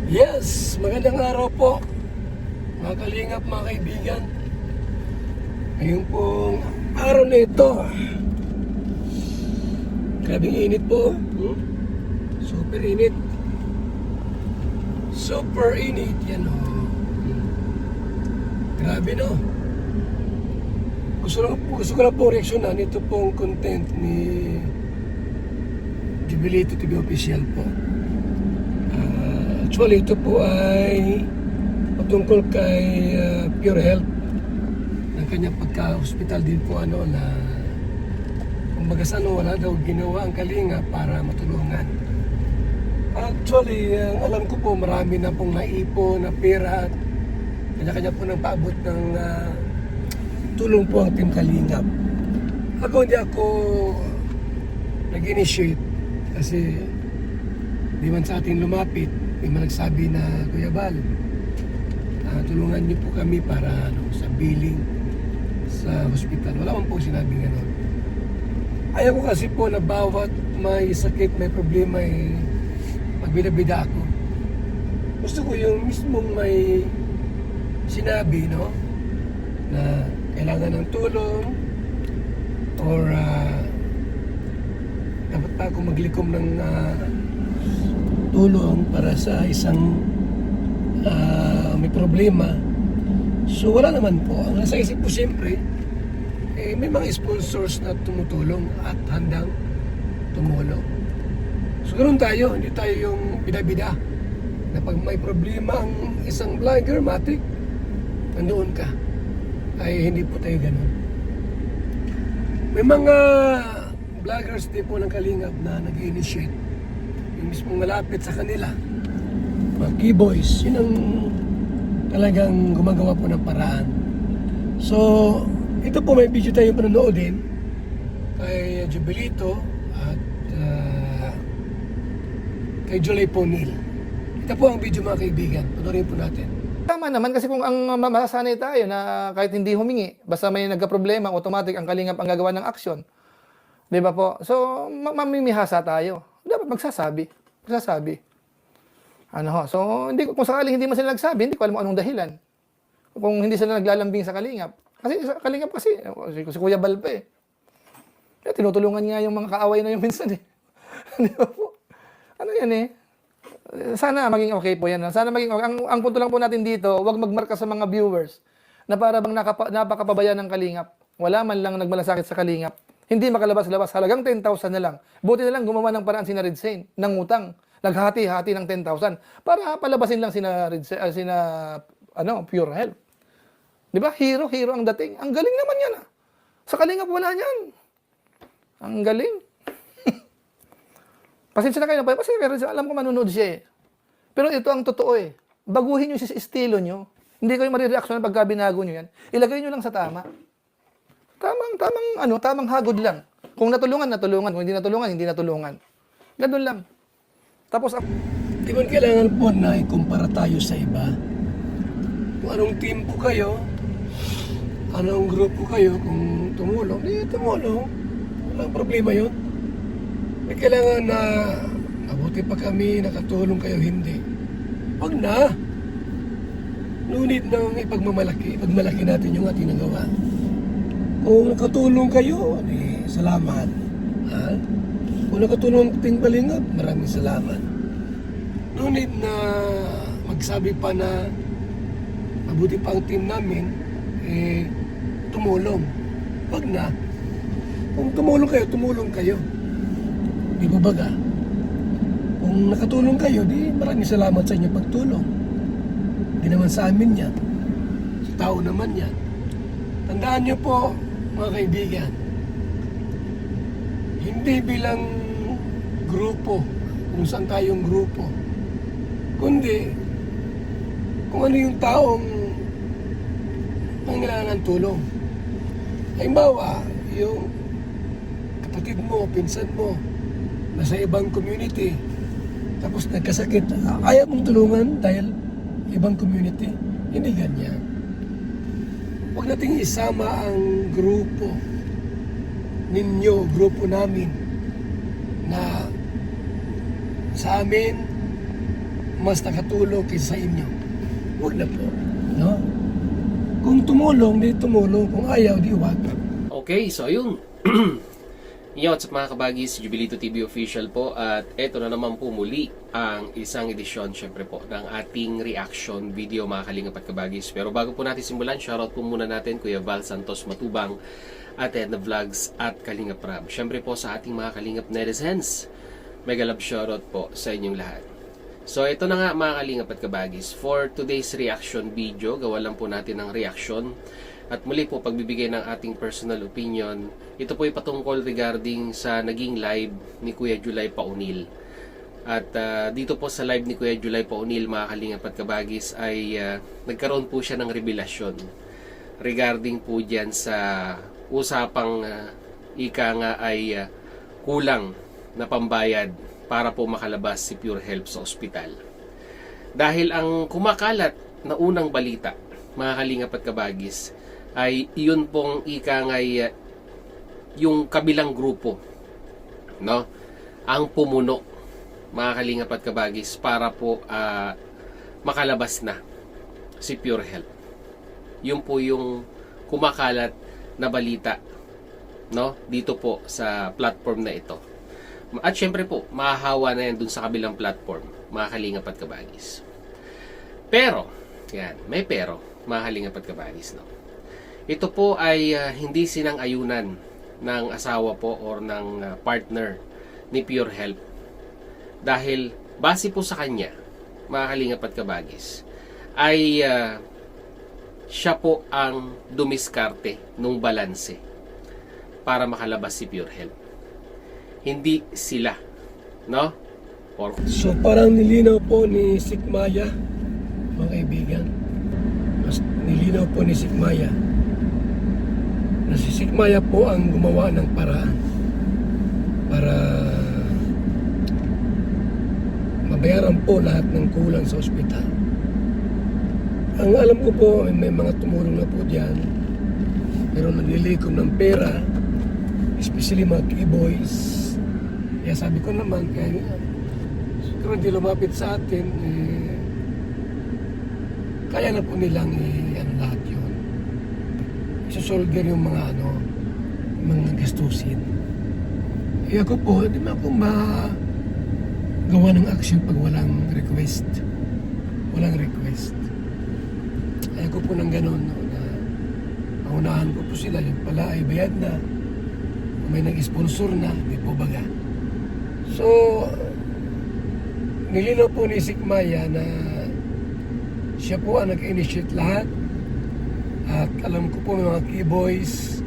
Yes, magandang araw po mga kalingap, mga kaibigan. Ngayon pong araw na ito, grabing init po. Super init. Super init. Yan o. Grabe no. Gusto ko lang po reaksyonan ito pong content ni Jubilito TV Official po. Actually, ito po ay patungkol kay Pure Health ng kanyang pagka-hospital din po na kumbaga wala daw ginawa ang Kalinga para matulungan. Actually, alam ko po marami na pong naipon na pera at kanya-kanya po nang paabot ng tulong po ang Team Kalingap. Hindi ako nag-initiate kasi di man sa ating lumapit. May mga nagsabi na, Kuya Bal, tulungan niyo po kami para sa billing sa hospital. Wala man po sinabing gano'n. Ayaw ko kasi po na bawat may sakit, may problema, magbida-bida ako. Gusto ko yung mismong may sinabi, na kailangan ng tulong or dapat pa ako maglikom ng tulong para sa isang may problema. So wala naman po. Ang nasa isip po siyempre, may mga sponsors na tumutulong at handang tumulong. So ganoon tayo, hindi tayo yung bida-bida na pag may problema ang isang vlogger, matik, nandoon ka. Ay hindi po tayo ganoon. May mga vloggers din po ng Kalingap na nag-initiate, yung mismong malapit sa kanila, mga keyboys, yun ang talagang gumagawa po ng paraan. So, ito po may video tayo panonoodin kay Jubilito at kay Jolay Ponil. Ito po ang video, mga kaibigan. Panoorin po natin. Tama naman kasi kung ang masasanay tayo na kahit hindi humingi, basta may nagka-problema, automatic ang Kalingap ang gagawa ng aksyon. Di ba po? So, mamimihasa tayo. Dapat magsasabi. So, kung sakaling hindi man sila nagsabi, hindi ko alam anong dahilan. Kung hindi sila naglalambing sa Kalingap. Kasi sa Kalingap kasi, si Kuya Bal pa tinutulungan nga yung mga kaaway na yung minsan Di ba po? Ano yan Sana maging okay po yan. Sana maging okay. Ang punto lang po natin dito, huwag magmarka sa mga viewers na para bang napakapabayan ng Kalingap. Wala man lang nagmalasakit sa Kalingap. Hindi makalabas-labas, halagang 10,000 na lang. Buti na lang gumawa ng paraan sina Redsane ng utang. Naghati-hati ng 10,000 para palabasin lang sina Pure Health. 'Di ba? Hero ang dating. Ang galing naman 'yan. Sa Kalingap wala niyan. Ang galing. Pasensya na kayo na kasi alam ko manunood siya Pero ito ang totoo Baguhin niyo si estilo niyo. Hindi kayo marireaksyon pagka binago niyo 'yan. Ilagay niyo lang sa tama. Tamang hagod lang. Kung natulungan. Kung hindi natulungan. Ganun lang. Tapos, Di ba kailangan po na ikumpara tayo sa iba? Kung anong team po kayo, anong grupo kayo, kung tumulong, tumulong. Walang problema yun. May kailangan na mabuti pa kami, nakatulong kayo, hindi. Wag na. Ngunit nang ipagmalaki natin yung ating nagawa. Kung nakatulong kayo, salamat. Kung nakatulong ang ating Kalingap, maraming salamat. Ngunit na magsabi pa na mabuti pa ang team namin, tumulong. Wag na. Kung tumulong kayo. Di ba baga? Kung nakatulong kayo, maraming salamat sa inyong pagtulong. Di naman sa amin yan. Sa tao naman yan. Tandaan niyo po, mga kaibigan, hindi bilang grupo, kung saan tayong grupo, kundi kung ano yung taong nangangailangan ng tulong. Halimbawa, yung kapatid mo, pinsan mo, nasa ibang community, tapos nagkasakit, ayaw mong tulungan dahil ibang community. Hindi ganyan. Huwag nating isama ang grupo ninyo, grupo namin, na sa amin mas nakatulong kaysa sa inyo, huwag na po. No? Kung tumulong, di tumulong. Kung ayaw, di wag. Okay, so ayun. Yo, what's up mga kabagis, Jubilito TV Official po, at eto na naman po muli ang isang edisyon syempre po ng ating reaction video mga kalingap at kabagis. Pero bago po natin simulan, shoutout po muna natin Kuya Val Santos Matubang at Edna Vlogs at Kalingap Rab. Syempre po sa ating mga kalingap netizens, mega love shoutout po sa inyong lahat. So ito na nga mga kalingap at kabagis, for today's reaction video, gawa lang po natin ng reaction. At muli po, pagbibigay ng ating personal opinion, ito po ay patungkol regarding sa naging live ni Kuya Julay Paunil. At dito po sa live ni Kuya Julay Paunil, mga kalingap at kabagis, ay nagkaroon po siya ng revelasyon regarding po dyan sa usapang ika nga ay kulang na pambayad para po makalabas si Pure Health sa ospital. Dahil ang kumakalat na unang balita, mga kalingap at kabagis, ay iyon pong ika ngay yung kabilang grupo, no, ang pumuno, mga kalingap at kabagis, para po makalabas na si Pure Health. Yun po yung kumakalat na balita, no, dito po sa platform na ito. At syempre po, mahahawa na yan dun sa kabilang platform, mga kalingap at kabagis. Pero, yan, may pero, mga kalingap at kabagis, no. Ito po ay hindi sinang-ayunan ng asawa po or ng partner ni Pure Health. Dahil base po sa kanya, mga kalingap at kabagis, ay siya po ang dumiskarte nung balanse para makalabas si Pure Health. Hindi sila, no? So parang nilinaw po ni Sikmaya, mga kaibigan. Mas nilinaw po ni Sikmaya na si Sikmaya po ang gumawa ng paraan para mabayaran po lahat ng kulang sa ospital. Ang alam ko po, may mga tumulong na po diyan, pero naglilikom ng pera, especially mga key-boys. Kaya sabi ko naman, kaya siguro hindi lumapit sa atin, kaya na po nilang lahat yun. Isosolder yung mga mga gastusin. Kaya ako po, hindi man ako magawa ng action pag walang request. Walang request. Kaya ko po ng ganun, no, na paunahan ko po sila, yung pala ay bayad na, may nag-sponsor na, may po baga. So, nilinaw po ni Sikmaya na siya po ang nag-initiate lahat. At alam ko po may mga key-boys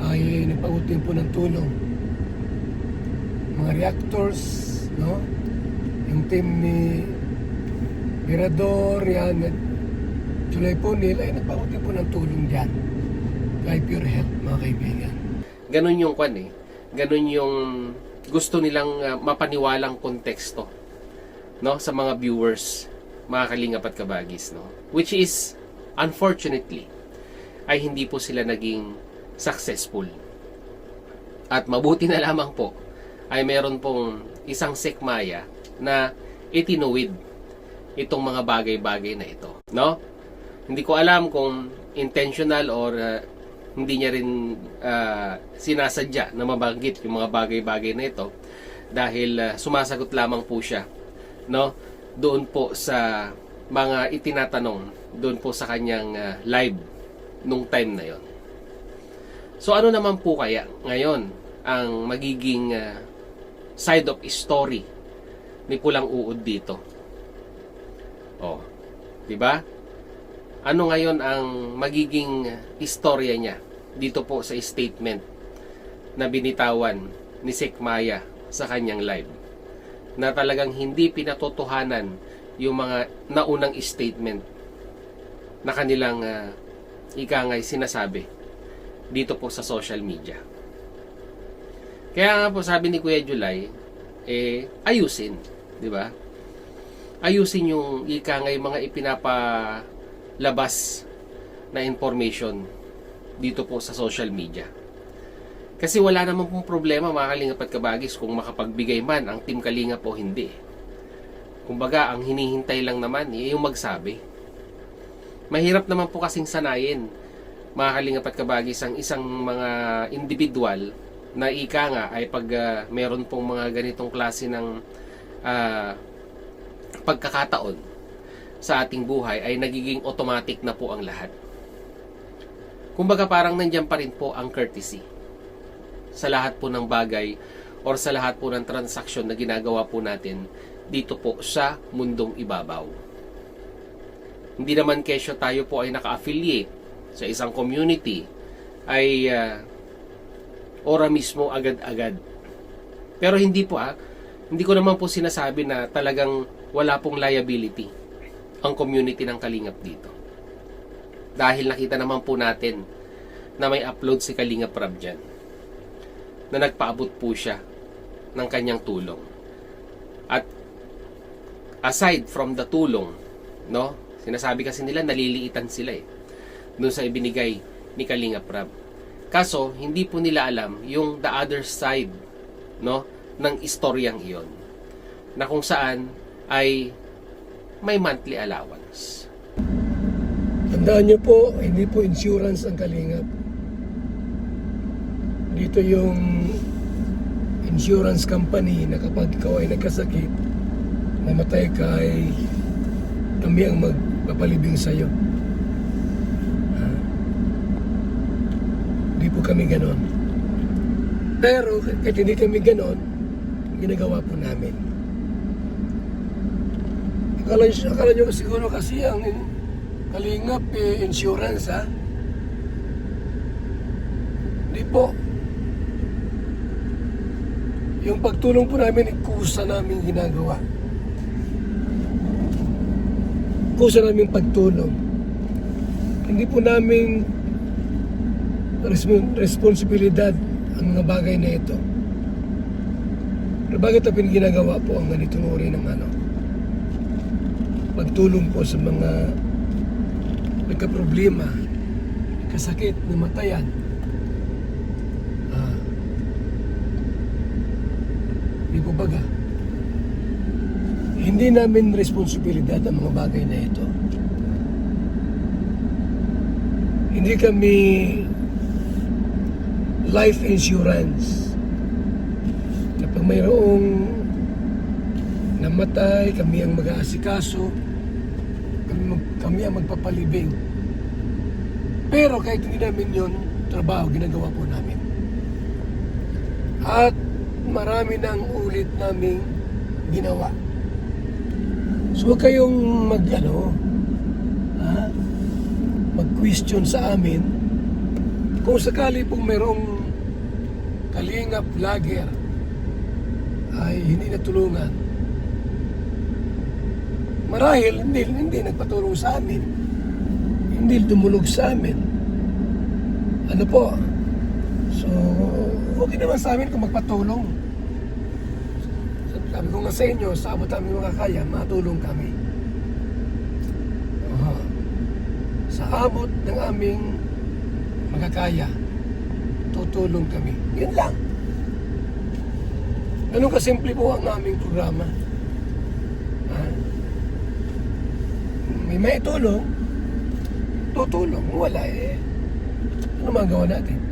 ay nagpautin po ng tulong. Mga reactors, no? Yung team ni Mirador, yan, Julay Paunil ay nagpautin po ng tulong dyan. Kay Pure Health, mga kaibigan. Ganun yung kwan eh. Ganun yung gusto nilang mapaniwalang konteksto, no, sa mga viewers, mga kalingap at kabagis, no? Which is, unfortunately, ay hindi po sila naging successful. At mabuti na lamang po ay meron pong isang Sikmaya na itinuwid itong mga bagay-bagay na ito, no? Hindi ko alam kung intentional or hindi niya rin sinasadya na mabanggit yung mga bagay-bagay na ito dahil sumasagot lamang po siya, no, doon po sa mga itinatanong doon po sa kanyang live nung time na yon. So ano naman po kaya ngayon ang magiging side of story ni Pulang Uod dito? Oh, 'di ba? Ano ngayon ang magiging istorya niya dito po sa statement na binitawan ni Sikmaya sa kanyang live, na talagang hindi pinatotohanan yung mga naunang statement na kanilang ikangay sinasabi dito po sa social media. Kaya nga po sabi ni Kuya Julay, ayusin, di ba? Ayusin yung ikangay mga ipinapalabas na information dito po sa social media. Kasi wala naman pong problema, mga kalingap at kabagis, kung makapagbigay man ang Team Kalingap o hindi. Kumbaga, ang hinihintay lang naman yung magsabi. Mahirap naman po kasing sanayin, mga kalingap at kabagis, ang isang mga individual na ika nga ay pag meron pong mga ganitong klase ng pagkakataon sa ating buhay ay nagiging automatic na po ang lahat. Kumbaga parang nandiyan pa rin po ang courtesy sa lahat po ng bagay or sa lahat po ng transaksyon na ginagawa po natin dito po sa mundong ibabaw. Hindi naman kesyo tayo po ay naka-affiliate sa isang community ay ora mismo agad-agad. Pero hindi po hindi ko naman po sinasabi na talagang wala pong liability ang community ng Kalingap dito. Dahil nakita naman po natin na may upload si Kalingap Rab dyan, na nagpaabot po siya ng kanyang tulong. At aside from the tulong, no, sinasabi kasi nila naliliitan sila doon sa ibinigay ni Kalingap Rab. Kaso hindi po nila alam yung the other side, no, ng istoryang iyon, na kung saan ay may monthly allowance. Tandaan nyo po, hindi po insurance ang Kalingap. Dito yung insurance company na kapag ikaw ay nagkasakit, namatay ka, ay kami ang magpapalibing sa'yo. Hindi po kami ganon. Pero kahit hindi kami ganon, ginagawa po namin. Akala nyo siguro kasi ang Kalingap insurance, Hindi po. Yung pagtulong po namin, kusa namin ginagawa. Kusa namin pagtulong. Hindi po namin responsibilidad ang mga bagay na ito. Pero bakit natin ginagawa po ang ganitong uri ng pagtulong po sa mga nagka-problema, kasakit, namatayan. Di po baga, hindi namin responsibilidad ang mga bagay na ito. Hindi kami life insurance. Kapag mayroong namatay, kami ang mag-aasikaso, kami ang magpapalibing. Pero kahit hindi namin yun, trabaho, ginagawa po namin. At marami nang ulit naming ginawa. So huwag kayong mag-question sa amin kung sakali pong merong Kalingap vlogger ay hindi natulungan. Marahil hindi nagpatulong sa amin, hindi dumulog sa amin. Ano po? So okay naman sa amin kung magpatulong. Sabi ko nga sa inyo, sa abot namin makakaya, matulong kami. Sa abot ng aming makakaya, tutulong kami. Yun lang. Ganun kasimple po ang aming programa. May maitulong, tutulong. Wala ano magawa natin?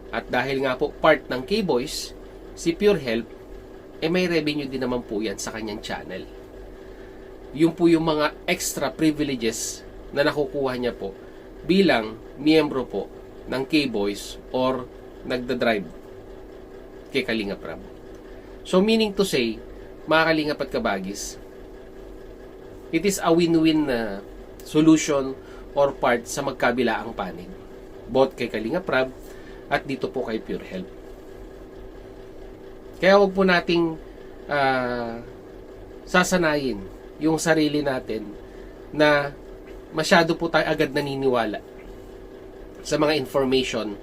At dahil nga po part ng K-Boys, si Pure Help, may revenue din naman po yan sa kanyang channel. Yung po yung mga extra privileges na nakukuha niya po bilang miyembro po ng K-Boys or nagdadrive kay Kalingap Rab. So meaning to say, mga Kalingap at Kabagis, it is a win-win solution or part sa magkabilaang panig. Both kay Kalingap Rab at dito po kay Pure Help. Kaya huwag po nating sasanayin yung sarili natin na masyado po tayo agad naniniwala sa mga information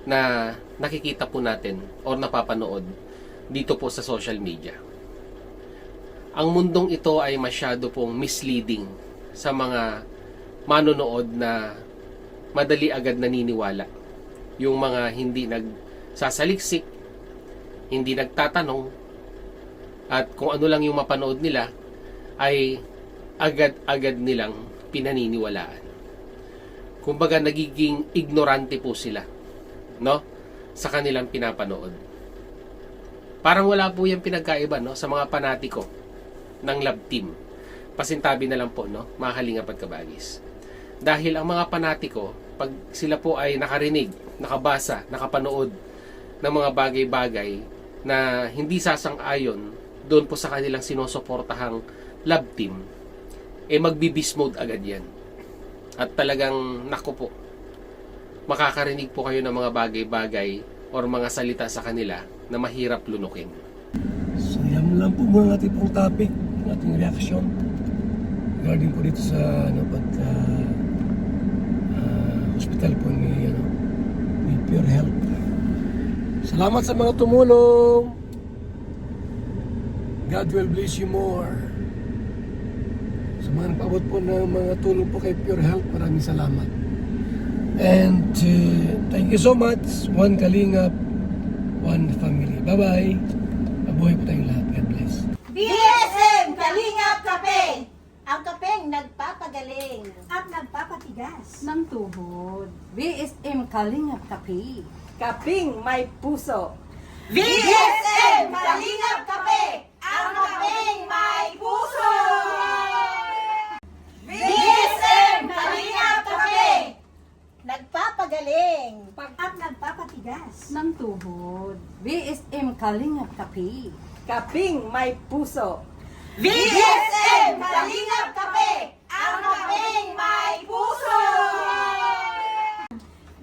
na nakikita po natin or napapanood dito po sa social media. Ang mundong ito ay masyado pong misleading sa mga manonood na madali agad naniniwala. Yung mga hindi nagsasaliksik, hindi nagtatanong, At kung ano lang yung mapanood nila ay agad-agad nilang pinaniniwalaan. Kumbaga nagiging ignorante po sila, no? Sa kanilang pinapanood. Parang wala po yung pinagkaiba, no? Sa mga panatiko ng love team. Pasintabi na lang po, no? Mga kalingap at kabagis. Dahil ang mga panatiko, pag sila po ay nakarinig, nakabasa, nakapanood ng mga bagay-bagay na hindi sasang-ayon doon po sa kanilang sinusuportahang love team, magbibis mode agad yan. At talagang, naku po, makakarinig po kayo ng mga bagay-bagay or mga salita sa kanila na mahirap lunukin. So yan lang po muna natin pong topic, ating reaction regarding po dito sa hospital po ni Pure Health. Salamat sa mga tumulong. God will bless you more. Sa mga nagpaabot po ng mga tulong po kay Pure Health, maraming salamat. And thank you so much. One Kalingap, one family. Bye-bye. Mabuhay po tayong lahat. God bless. BSM Kalingap Kape! Ang kapeng nagpapagaling at nagpapatigas. ng tuhod. BSM Kalingap Kape. Kaping may puso. BSM Kalingap Kape! Ang kapeng may puso! BSM Kalingap Kape! Nagpapagaling at nagpapatigas. ng tuhod. BSM Kalingap Kape. Kaping may puso. BSM Kalingap Kape! Ang kapeng may puso!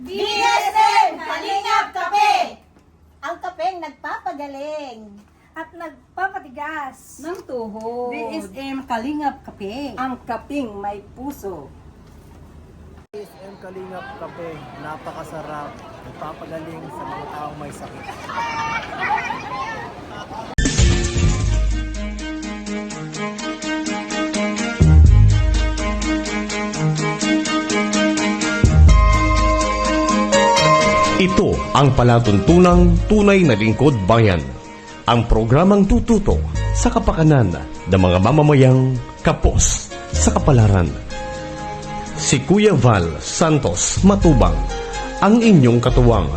BSM Kalingap Kape! Ang kapeng nagpapagaling at nagpapatigas. ng tuhod. BSM Kalingap Kape. Ang kaping may puso. BSM Kalingap Kape, napakasarap, nagpapagaling sa mga taong may sakit. Ito ang palatuntunang tunay na lingkod bayan. Ang programang tututo sa kapakanan ng mga mamamayang kapos sa kapalaran. Si Kuya Val Santos Matubang, ang inyong katuwang.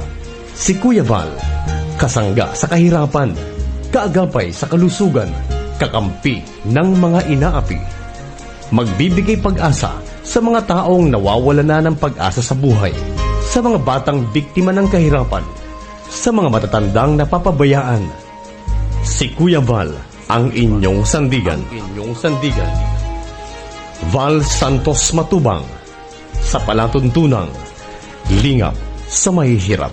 Si Kuya Val, kasangga sa kahirapan, kaagapay sa kalusugan, kakampi ng mga inaapi. Magbibigay pag-asa sa mga taong nawawala na ng pag-asa sa buhay, sa mga batang biktima ng kahirapan, sa mga matatandang napapabayaan. Si Kuya Val, ang inyong sandigan. Val Santos Matubang, sa palatuntunang lingap sa mahihirap.